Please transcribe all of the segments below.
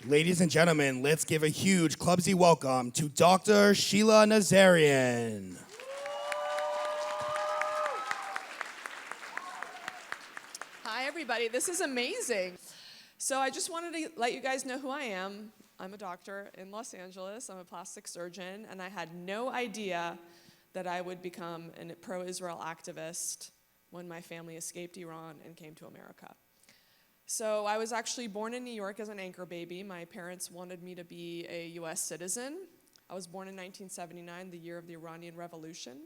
Ladies and gentlemen, let's give a huge clubsy welcome to Dr. Sheila Nazarian. Hi, everybody. This is amazing. So I just wanted to let you guys know who I am. I'm a doctor in Los Angeles. I'm a plastic surgeon, and I had no idea that I would become a pro-Israel activist when my family escaped Iran and came to America. So I was actually born in New York as an anchor baby. My parents wanted me to be a U.S. citizen. I was born in 1979, the year of the Iranian Revolution,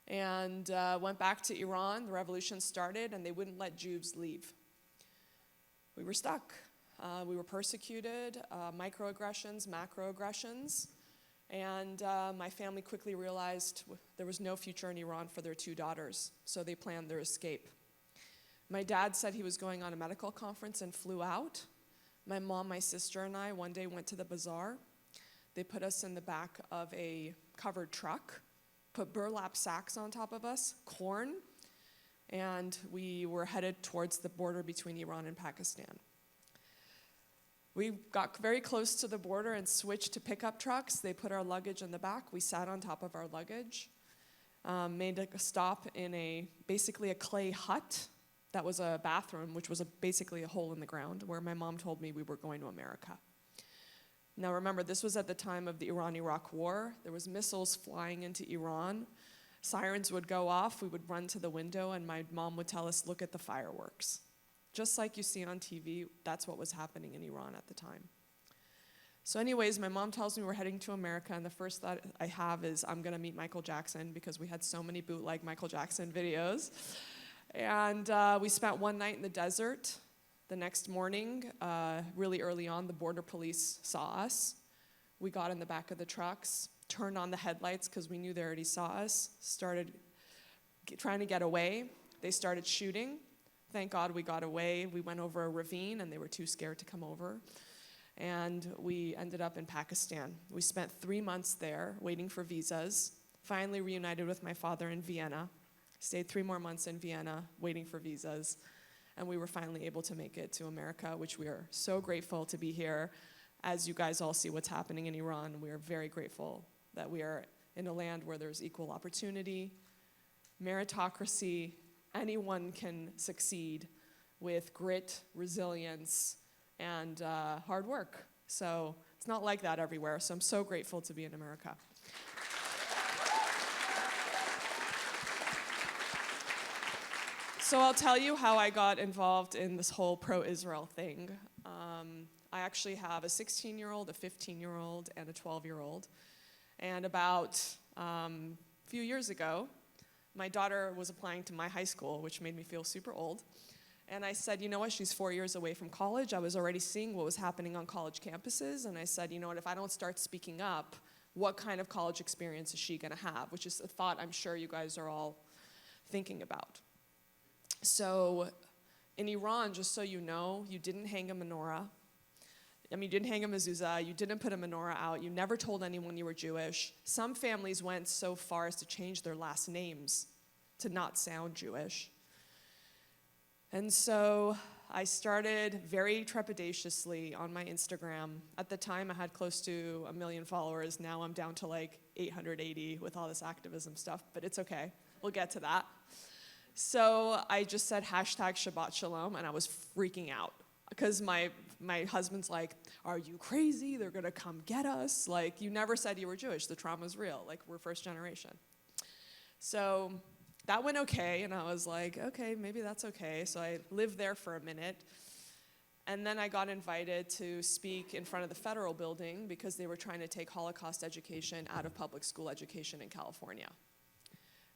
and went back to Iran. The revolution started, and they wouldn't let Jews leave. We were stuck. We were persecuted, microaggressions, macroaggressions, and my family quickly realized there was no future in Iran for their two daughters, so they planned their escape. My dad said he was going on a medical conference and flew out. My mom, my sister, and I one day went to the bazaar. They put us in the back of a covered truck, put burlap sacks on top of us, corn, and we were headed towards the border between Iran and Pakistan. We got very close to the border and switched to pickup trucks. They put our luggage in the back. We sat on top of our luggage, made a stop in basically a clay hut. That was a bathroom, which was basically a hole in the ground, where my mom told me we were going to America. Now remember, this was at the time of the Iran-Iraq War. There was missiles flying into Iran. Sirens would go off. We would run to the window, and my mom would tell us, look at the fireworks. Just like you see on TV, that's what was happening in Iran at the time. So anyways, my mom tells me we're heading to America, and the first thought I have is I'm going to meet Michael Jackson, because we had so many bootleg Michael Jackson videos. And we spent one night in the desert. The next morning, really early on, the border police saw us. We got in the back of the trucks, turned on the headlights because we knew they already saw us, started trying to get away. They started shooting. Thank God we got away. We went over a ravine, and they were too scared to come over. And we ended up in Pakistan. We spent 3 months there waiting for visas, finally reunited with my father in Vienna. Stayed 3 more months in Vienna waiting for visas, and we were finally able to make it to America, which we are so grateful to be here. As you guys all see what's happening in Iran, we are very grateful that we are in a land where there's equal opportunity, meritocracy. Anyone can succeed with grit, resilience, and hard work. So it's not like that everywhere, so I'm so grateful to be in America. So I'll tell you how I got involved in this whole pro-Israel thing. I actually have a 16-year-old, a 15-year-old, and a 12-year-old. And about a few years ago, my daughter was applying to my high school, which made me feel super old. And I said, you know what, she's 4 years away from college. I was already seeing what was happening on college campuses. And I said, you know what, if I don't start speaking up, what kind of college experience is she going to have? Which is a thought I'm sure you guys are all thinking about. So in Iran, just so you know, you didn't hang a menorah. You didn't hang a mezuzah. You didn't put a menorah out. You never told anyone you were Jewish. Some families went so far as to change their last names to not sound Jewish. And so I started very trepidatiously on my Instagram. At the time, I had close to 1 million followers. Now I'm down to like 880 with all this activism stuff, but it's okay. We'll get to that. So I just said hashtag Shabbat Shalom, and I was freaking out because my husband's like, are you crazy? They're going to come get us. Like, you never said you were Jewish. The trauma's real. Like, we're first generation. So that went okay, and I was like, okay, maybe that's okay. So I lived there for a minute, and then I got invited to speak in front of the federal building because they were trying to take Holocaust education out of public school education in California.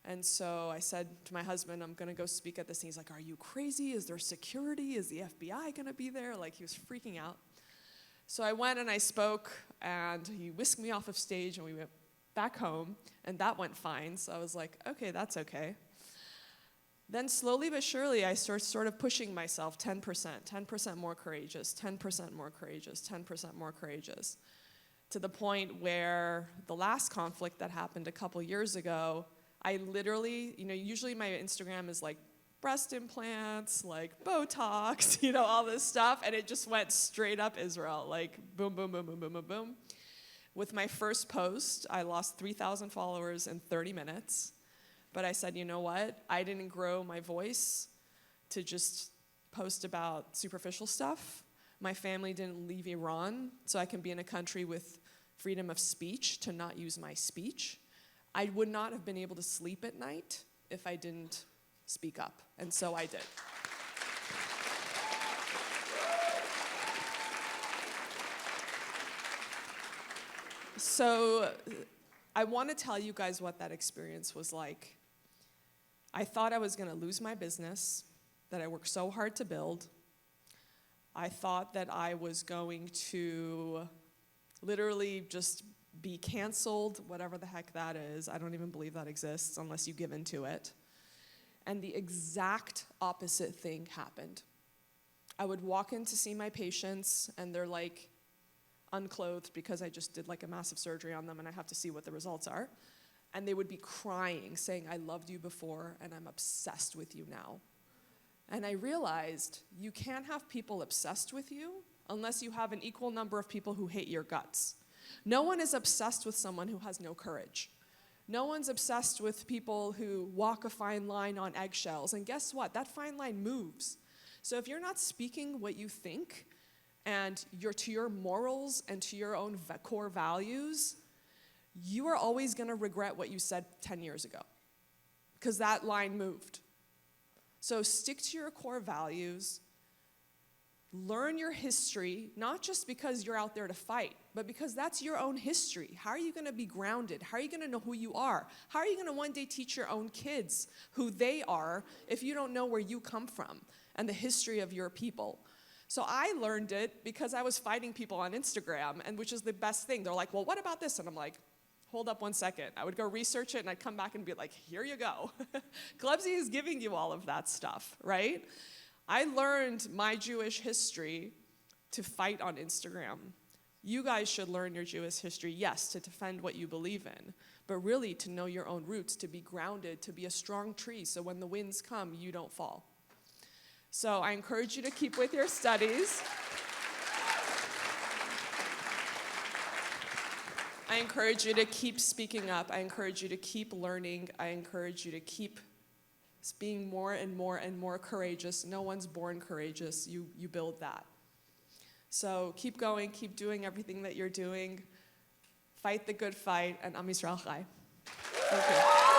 And so I said to my husband, I'm going to go speak at this. And he's like, are you crazy? Is there security? Is the FBI going to be there? Like, he was freaking out. So I went and I spoke, and he whisked me off of stage, and we went back home, and that went fine. So I was like, okay, that's okay. Then slowly but surely, I sort of pushing myself 10% more courageous, 10% more courageous, 10% more courageous, to the point where the last conflict that happened a couple years ago, I literally, usually my Instagram is like breast implants, like Botox, all this stuff. And it just went straight up Israel, like boom, boom, boom, boom, boom, boom, boom. With my first post, I lost 3,000 followers in 30 minutes. But I said, you know what? I didn't grow my voice to just post about superficial stuff. My family didn't leave Iran, so I can be in a country with freedom of speech to not use my speech. I would not have been able to sleep at night if I didn't speak up, and so I did. So I want to tell you guys what that experience was like. I thought I was going to lose my business that I worked so hard to build. I thought that I was going to literally just be canceled, whatever the heck that is. I don't even believe that exists unless you give into it. And the exact opposite thing happened. I would walk in to see my patients, and they're like unclothed because I just did like a massive surgery on them and I have to see what the results are. And they would be crying, saying, I loved you before and I'm obsessed with you now. And I realized you can't have people obsessed with you unless you have an equal number of people who hate your guts. No one is obsessed with someone who has no courage. No one's obsessed with people who walk a fine line on eggshells. And guess what? That fine line moves. So if you're not speaking what you think and you're to your morals and to your own core values, you are always going to regret what you said 10 years ago because that line moved. So stick to your core values. Learn your history, not just because you're out there to fight, but because that's your own history. How are you going to be grounded? How are you going to know who you are? How are you going to one day teach your own kids who they are if you don't know where you come from and the history of your people? So I learned it because I was fighting people on Instagram, and which is the best thing. They're like, well, what about this? And I'm like, hold up one second. I would go research it, and I'd come back and be like, here you go. Clubsy is giving you all of that stuff, right? I learned my Jewish history to fight on Instagram. You guys should learn your Jewish history, yes, to defend what you believe in, but really to know your own roots, to be grounded, to be a strong tree, so when the winds come, you don't fall. So I encourage you to keep with your studies. I encourage you to keep speaking up. I encourage you to keep learning. I encourage you to keep being more and more and more courageous. No one's born courageous. You build that. So keep going. Keep doing everything that you're doing. Fight the good fight. And Am Yisrael Chai. Thank you.